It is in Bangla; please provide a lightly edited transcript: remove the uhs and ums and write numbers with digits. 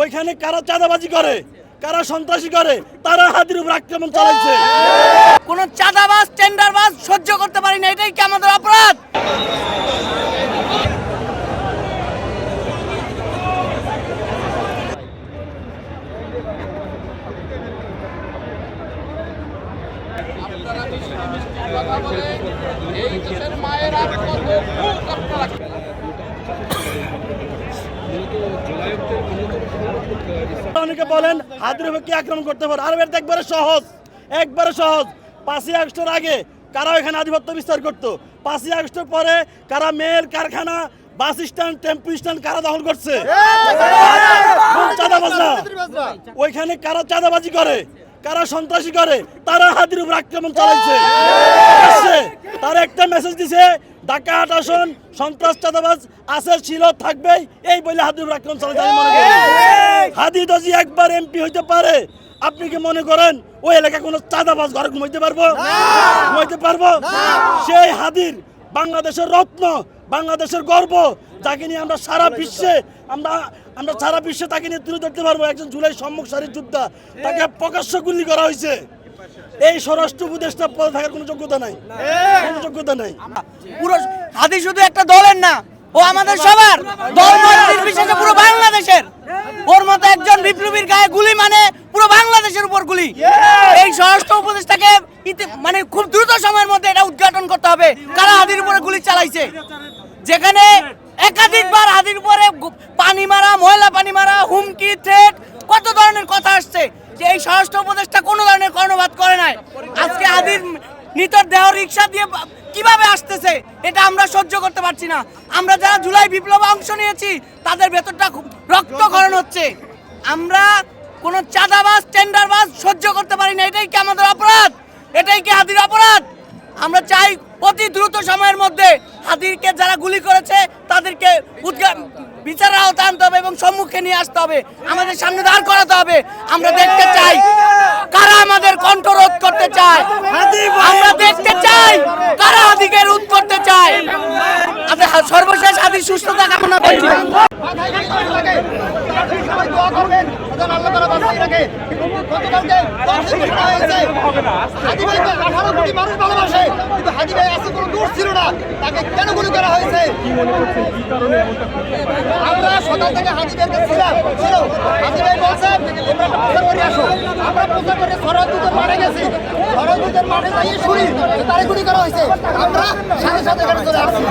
ওইখানে কারা চাঁদাবাজি করে, কারা সন্ত্রাসী করে, তারা হাদির উপর আক্রমণ চালাইছে। কোন চাঁদাবাজ টেন্ডারবাজ সহ্য করতে পারি না, এটাই কি আমাদের অপরাধ? অনেকে বলেন হাদির উপর কি আক্রমণ করতে পারে, আর এটা একবারে সহজ, একবারে সহজ। 5ই আগস্টের আগে কারা এখানে আধিপত্য বিস্তার করতো, 5ই আগস্টের পরে কারা মেল কারখানা, বাস স্ট্যান্ড, টেম্পু স্ট্যান্ড কারা দখল করছে? চাঁদাবাজরা। ওইখানে কারা চাঁদাবাজি করে, কারা সন্ত্রাসী করে, তারা হাদির উপর আক্রমণ চালাইছে। তারা একটা মেসেজ দিছে, ঢাকা 8 আসন সন্ত্রাস চাঁদাবাজ আছে, ছিল, থাকবেই, এই বলে হাদির উপর আক্রমণ চালাইছে। আমি মনে করি হাদি যদি একবার এমপি হইতে পারে, আপনি কি মনে করেন ওই এলাকায় কোনো চাঁদাবাজ ঘরে ঘুমাইতে পারবো? ঘুমাইতে পারবো? সেই হাদির বাংলাদেশের রত্ন, বাংলাদেশের গর্ব, যাকে নিয়ে আমরা সারা বিশ্বে সারা বিশ্বে তাকে নিয়ে তুলে ধরতে পারবো। একজন জুলাই সম্মুখ সারির যোদ্ধা, তাকে প্রকাশ্য গুলি করা হয়েছে। এই স্বরাষ্ট্র উপদেষ্টা পদে থাকার কোনো যোগ্যতা নাই, কোনো যোগ্যতা নাই। পুরো হাদি শুধু একটা দলের না, ও আমাদের সবার, ধর্ম নির্বিশেষে পুরো বাংলাদেশের। ওর মতো একজন বিপ্লবীর গায়ে গুলি মানে পুরো বাংলাদেশের উপর গুলি। এই স্বরাষ্ট্র উপদেষ্টাকে মানে খুব দ্রুত সময়ের মধ্যে এটা উদ্ঘাটন করতে হবে, কারা হাদির উপরে গুলি চালাইছে। যেখানে একাধিকবার হাদির উপরে পানি মারা, ময়লা পানি মারা, হুমকি, থ্রেট, কত ধরনের কথা আসছে, যে এই স্বরাষ্ট্র উপদেষ্টা কোনো ধরনের কর্ণপাত করে নাই। আজকে হাদির নিতর দেহ রিক্সা দিয়ে কিভাবে আসতেছে, এটা আমরা সহ্য করতে পারছি না। আমরা যারা জুলাই বিপ্লবে অংশ নিয়েছি, তাদের ভেতরটা রক্তক্ষরণ হচ্ছে। আমরা কোন চাঁদাবাজ টেন্ডারবাজ সহ্য করতে পারি না, এটাই কি আমাদের অপরাধ? এটাই কি হাদির অপরাধ? আমরা চাই অতি দ্রুত সময়ের মধ্যে হাদিরকে যারা গুলি করেছে তাদেরকে বিচারের আওতায় আনতে হবে এবং সম্মুখে নিয়ে আসতে হবে, আমাদের সামনে দাঁড় করাতে হবে। আমরা দেখতে চাই কারা আমাদের কণ্ঠ রোধ করতে চায়, আমরা দেখতে চাই কারা হাদিকে রোধ করতে চায়। আমরা সর্বশেষ হাদির সুস্থতা কামনা করছি। আমরা সকাল থেকে হাদিদেরকে ছিলাম, হাদি ভাই বলছেন তোমরা একটা প্রচার করে আসো। আমরা প্রচার করে সরদুদের মাঠে গেছি, সরদুদের মাঠে যাই শুনি তারে গুলি করা হয়েছে। আমরা সাথে সাথে এখানে চলে আসছি।